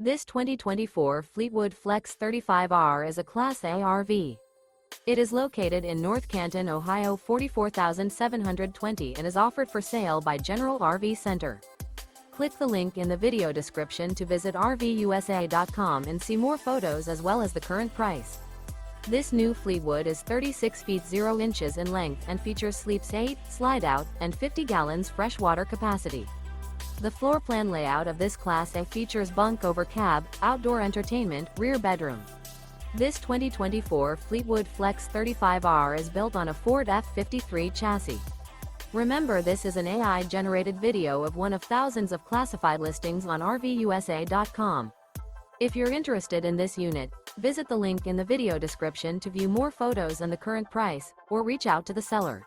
This 2024 Fleetwood Flex 35R is a Class A RV. It is located in North Canton, Ohio 44720 and is offered for sale by General RV Center. Click the link in the video description to visit RVUSA.com and see more photos as well as the current price. This new Fleetwood is 36 feet 0 inches in length and features sleeps 8, slide-out, and 50 gallons freshwater capacity. The floor plan layout of this Class A features bunk over cab, outdoor entertainment, rear bedroom. This 2024 Fleetwood Flex 35R is built on a Ford F-53 chassis. Remember, this is an AI-generated video of one of thousands of classified listings on RVUSA.com. If you're interested in this unit, visit the link in the video description to view more photos and the current price, or reach out to the seller.